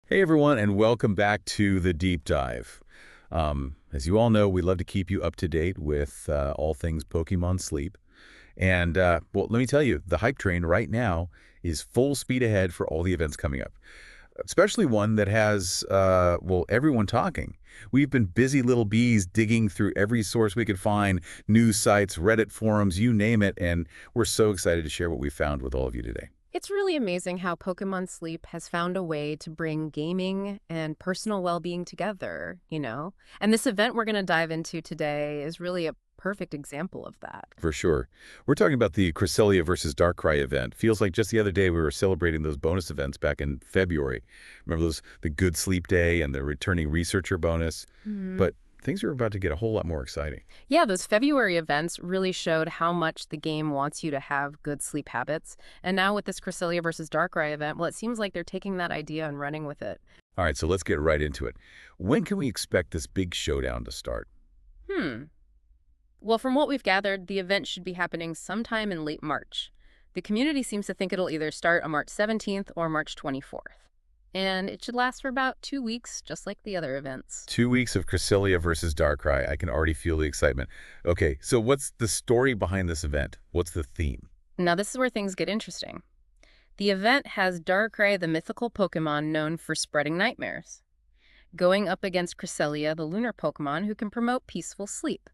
Hey everyone, and welcome back to the Deep Dive. As you all know, we love to keep you up to date with all things Pokemon Sleep. And, well, let me tell you, the hype train right now is full speed ahead for all the events coming up, especially one that has, well, everyone talking. We've been busy little bees digging through every source we could find, news sites, Reddit forums, you name it, and we're so excited to share what we found with all of you today. It's really amazing how Pokémon Sleep has found a way to bring gaming and personal well-being together. And this event we're going to dive into today is really a perfect example of that. For sure. We're talking about the Cresselia versus Darkrai event. Feels like just the other day we were celebrating those bonus events back in February. Remember those, the Good Sleep Day and the returning researcher bonus? Mhm. But things are about to get a whole lot more exciting. Yeah, those February events really showed how much the game wants you to have good sleep habits. And now with this Cresselia versus Darkrai event, well, it seems like they're taking that idea and running with it. All right, so let's get right into it. When can we expect this big showdown to start? Hmm. Well, from what we've gathered, the event should be happening sometime in late March. The community seems to think it'll either start on March 17th or March 24th. And it should last for about 2 weeks, just like the other events. 2 weeks of Cresselia versus Darkrai. I can already feel the excitement. Okay, so what's the story behind this event? What's the theme? Now, this is where things get interesting. The event has Darkrai, the mythical Pokemon known for spreading nightmares, going up against Cresselia, the lunar Pokemon who can promote peaceful sleep.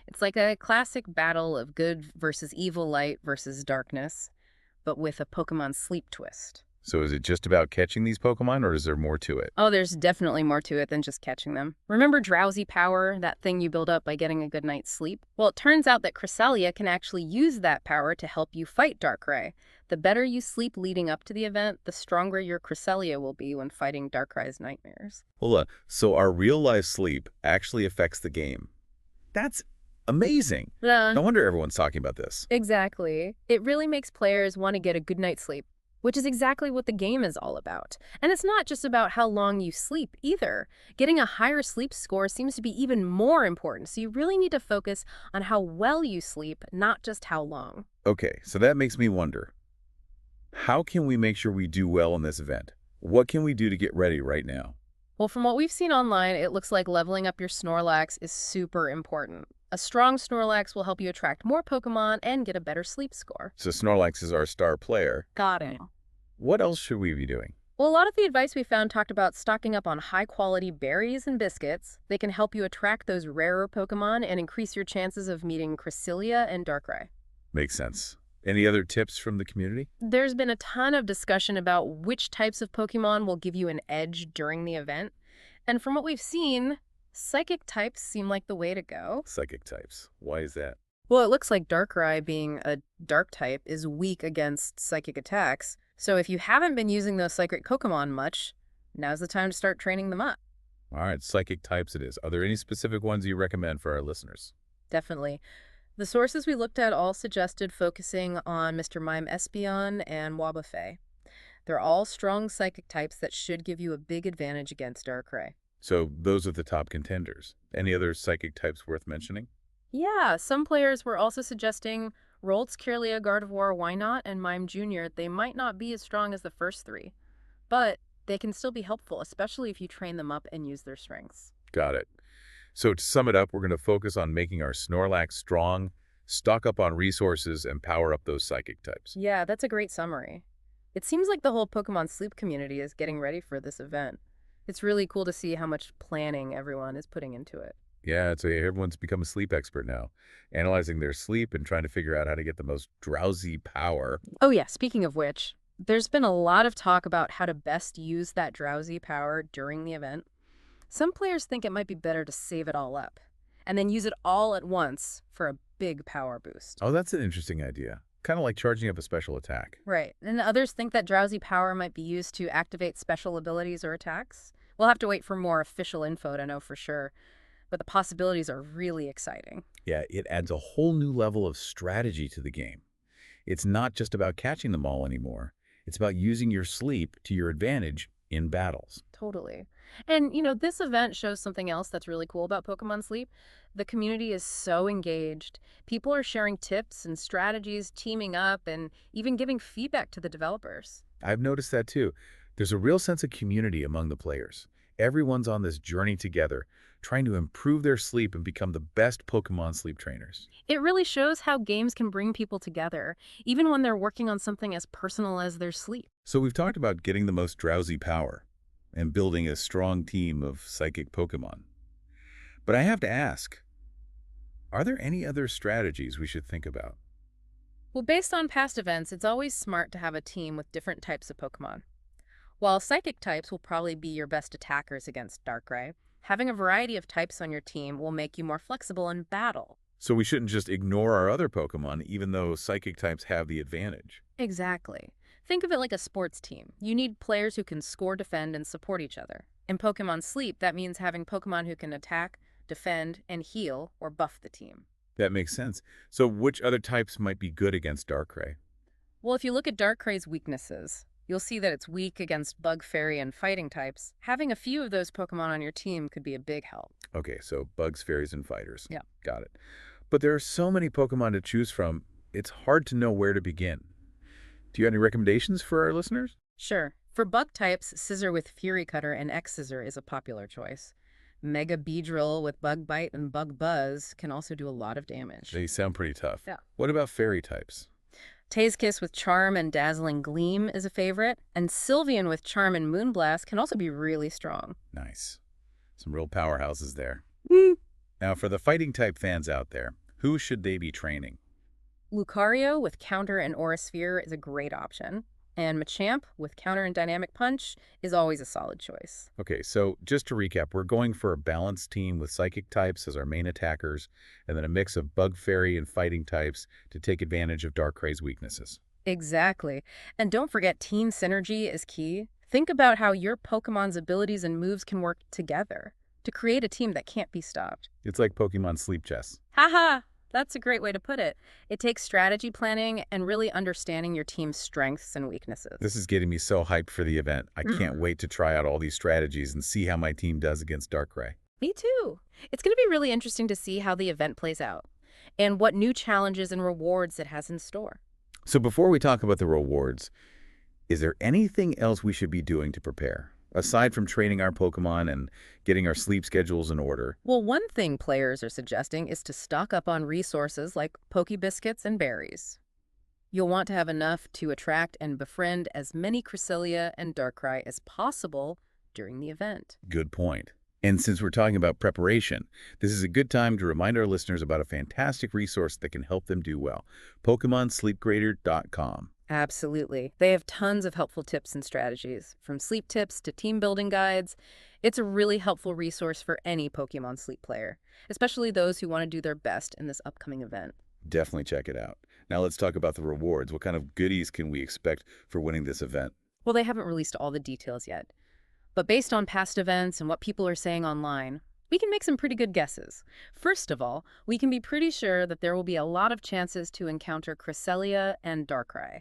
It's like a classic battle of good versus evil, light versus darkness, but with a Pokemon Sleep twist. So is it just about catching these Pokemon, or is there more to it? Oh, there's definitely more to it than just catching them. Remember Drowsy Power, that thing you build up by getting a good night's sleep? Well, it turns out that Cresselia can actually use that power to help you fight Darkrai. The better you sleep leading up to the event, the stronger your Cresselia will be when fighting Darkrai's nightmares. Hold on. So our real-life sleep actually affects the game. That's amazing. Yeah, No wonder everyone's talking about this. exactly. It really makes players want to get a good night's sleep, which is exactly what the game is all about. And it's not just about how long you sleep either. Getting a higher sleep score seems to be even more important, so you really need to focus on how well you sleep, not just how long. Okay, so that makes me wonder, how can we make sure we do well in this event? What can we do to get ready right now? Well, from what we've seen online, it looks like leveling up your Snorlax is super important. A strong Snorlax will help you attract more Pokemon and get a better sleep score. So Snorlax is our star player. Got it. What else should we be doing? Well, a lot of the advice we found talked about stocking up on high-quality berries and biscuits. They can help you attract those rarer Pokemon and increase your chances of meeting Cresselia and Darkrai. Makes sense. Any other tips from the community? There's been a ton of discussion about which types of Pokemon will give you an edge during the event. And from what we've seen, psychic types seem like the way to go. Psychic types. Why is that? Well, it looks like Darkrai, being a dark type, is weak against psychic attacks. So if you haven't been using those psychic Pokemon much, now's the time to start training them up. All right, psychic types it is. Are there any specific ones you recommend for our listeners? Definitely. The sources we looked at all suggested focusing on Mr. Mime Espeon and Wobbuffet. They're all strong psychic types that should give you a big advantage against Darkrai. So those are the top contenders. Any other psychic types worth mentioning? Yeah, some players were also suggesting Roltz, Kirlia, Gardevoir, Wynot, and Mime Jr. They might not be as strong as the first three, but they can still be helpful, especially if you train them up and use their strengths. Got it. So to sum it up, we're going to focus on making our Snorlax strong, stock up on resources, and power up those psychic types. Yeah, that's a great summary. It seems like the whole Pokemon Sleep community is getting ready for this event. It's really cool to see how much planning everyone is putting into it. Yeah, so everyone's become a sleep expert now, analyzing their sleep and trying to figure out how to get the most drowsy power. Oh yeah, speaking of which, there's been a lot of talk about how to best use that drowsy power during the event. Some players think it might be better to save it all up and then use it all at once for a big power boost. Oh, that's an interesting idea. Kind of like charging up a special attack. Right. And others think that drowsy power might be used to activate special abilities or attacks. We'll have to wait for more official info to know for sure, but the possibilities are really exciting. Yeah, it adds a whole new level of strategy to the game. It's not just about catching them all anymore. It's about using your sleep to your advantage in battles. Totally. And this event shows something else that's really cool about Pokemon Sleep. The community is so engaged. People are sharing tips and strategies, teaming up, and even giving feedback to the developers. I've noticed that too. There's a real sense of community among the players. Everyone's on this journey together, trying to improve their sleep and become the best Pokemon sleep trainers. It really shows how games can bring people together, even when they're working on something as personal as their sleep. So we've talked about getting the most drowsy power and building a strong team of psychic Pokemon. But I have to ask, are there any other strategies we should think about? Well, based on past events, it's always smart to have a team with different types of Pokemon. While psychic types will probably be your best attackers against Darkrai, having a variety of types on your team will make you more flexible in battle. So we shouldn't just ignore our other Pokemon, even though psychic types have the advantage. Exactly. Think of it like a sports team. You need players who can score, defend, and support each other. In Pokemon Sleep, that means having Pokemon who can attack, defend, and heal or buff the team. That makes sense. So which other types might be good against Darkrai? Well, if you look at Darkrai's weaknesses, you'll see that it's weak against Bug, Fairy, and Fighting types. Having a few of those Pokemon on your team could be a big help. Okay, so bugs, fairies, and fighters. Yeah. Got it. But there are so many Pokemon to choose from, it's hard to know where to begin. Do you have any recommendations for our listeners? Sure. For Bug types, Scissor with Fury Cutter and X-Scissor is a popular choice. Mega Beedrill with Bug Bite and Bug Buzz can also do a lot of damage. They sound pretty tough. Yeah. What about fairy types? Tazekiss with Charm and Dazzling Gleam is a favorite, and Sylveon with Charm and Moonblast can also be really strong. Nice. Some real powerhouses there. Mm. Now, for the fighting type fans out there, who should they be training? Lucario with Counter and Aura Sphere is a great option, and Machamp with Counter and Dynamic Punch is always a solid choice. Okay, so just to recap, we're going for a balanced team with psychic types as our main attackers, and then a mix of bug, fairy, and fighting types to take advantage of Darkrai's weaknesses. Exactly. And don't forget, team synergy is key. Think about how your Pokemon's abilities and moves can work together to create a team that can't be stopped. It's like Pokemon Sleep chess. Haha! That's a great way to put it. It takes strategy planning and really understanding your team's strengths and weaknesses. This is getting me so hyped for the event. I can't wait to try out all these strategies and see how my team does against Darkrai. Me too. It's going to be really interesting to see how the event plays out and what new challenges and rewards it has in store. So before we talk about the rewards, is there anything else we should be doing to prepare? Aside from training our Pokemon and getting our sleep schedules in order. Well, one thing players are suggesting is to stock up on resources like Pokebiscuits and berries. You'll want to have enough to attract and befriend as many Cresselia and Darkrai as possible during the event. Good point. And since we're talking about preparation, this is a good time to remind our listeners about a fantastic resource that can help them do well. PokemonSleepGrader.com. Absolutely. They have tons of helpful tips and strategies, from sleep tips to team building guides. It's a really helpful resource for any Pokemon Sleep player, especially those who want to do their best in this upcoming event. Definitely check it out. Now let's talk about the rewards. What kind of goodies can we expect for winning this event? Well, they haven't released all the details yet, but based on past events and what people are saying online, we can make some pretty good guesses. First of all, we can be pretty sure that there will be a lot of chances to encounter Cresselia and Darkrai.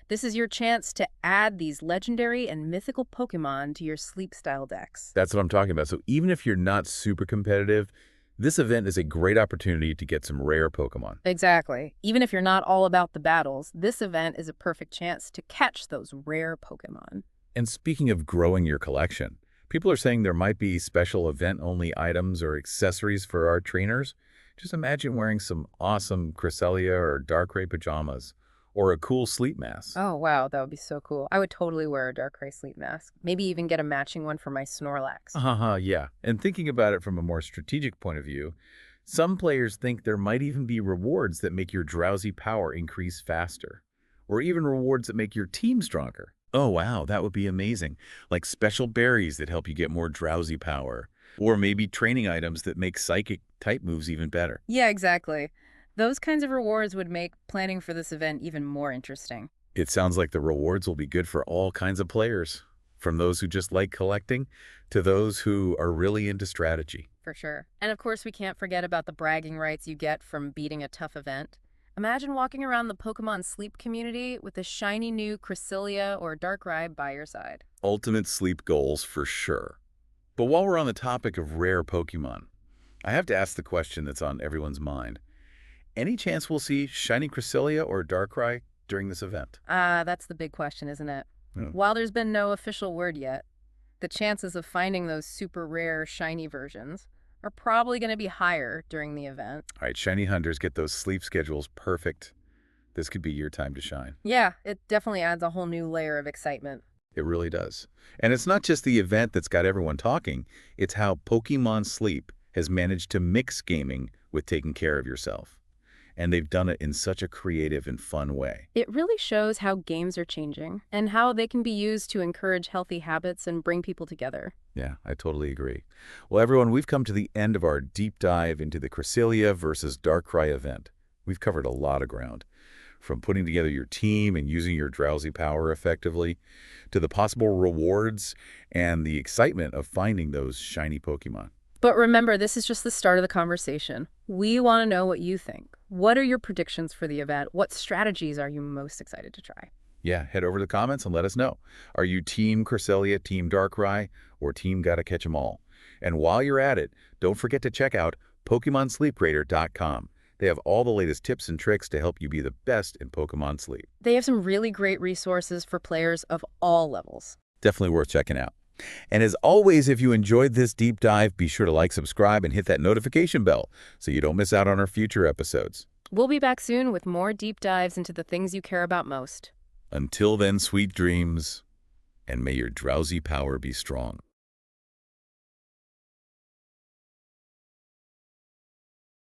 This is your chance to add these legendary and mythical Pokemon to your sleep-style decks. That's what I'm talking about. So even if you're not super competitive, this event is a great opportunity to get some rare Pokemon. Exactly. Even if you're not all about the battles, this event is a perfect chance to catch those rare Pokemon. And speaking of growing your collection, people are saying there might be special event-only items or accessories for our trainers. Just imagine wearing some awesome Cresselia or Darkrai pajamas, or a cool sleep mask. Oh, wow, that would be so cool. I would totally wear a Darkrai sleep mask. Maybe even get a matching one for my Snorlax. Yeah. And thinking about it from a more strategic point of view, some players think there might even be rewards that make your drowsy power increase faster, or even rewards that make your team stronger. Oh, wow, that would be amazing. Like special berries that help you get more drowsy power, or maybe training items that make psychic type moves even better. Yeah, exactly. Those kinds of rewards would make planning for this event even more interesting. It sounds like the rewards will be good for all kinds of players, from those who just like collecting to those who are really into strategy. For sure. And of course, we can't forget about the bragging rights you get from beating a tough event. Imagine walking around the Pokemon Sleep community with a shiny new Cresselia or Darkrai by your side. Ultimate sleep goals for sure. But while we're on the topic of rare Pokemon, I have to ask the question that's on everyone's mind. Any chance we'll see shiny Cresselia or Darkrai during this event? That's the big question, isn't it? Oh. While there's been no official word yet, the chances of finding those super rare, shiny versions are probably going to be higher during the event. All right, shiny hunters, get those sleep schedules perfect. This could be your time to shine. Yeah, it definitely adds a whole new layer of excitement. It really does. And it's not just the event that's got everyone talking, it's how Pokémon Sleep has managed to mix gaming with taking care of yourself. And they've done it in such a creative and fun way. It really shows how games are changing and how they can be used to encourage healthy habits and bring people together. Yeah, I totally agree. Well, everyone, we've come to the end of our deep dive into the Cresselia versus Darkrai event. We've covered a lot of ground, from putting together your team and using your Drowsy Power effectively, to the possible rewards and the excitement of finding those shiny Pokemon. But remember, this is just the start of the conversation. We want to know what you think. What are your predictions for the event? What strategies are you most excited to try? Yeah, head over to the comments and let us know. Are you Team Cresselia, Team Darkrai, or Team Gotta Catch 'em All? And while you're at it, don't forget to check out PokemonSleepRadar.com. They have all the latest tips and tricks to help you be the best in Pokemon Sleep. They have some really great resources for players of all levels. Definitely worth checking out. And as always, if you enjoyed this deep dive, be sure to like, subscribe, and hit that notification bell so you don't miss out on our future episodes. We'll be back soon with more deep dives into the things you care about most. Until then, sweet dreams, and may your drowsy power be strong.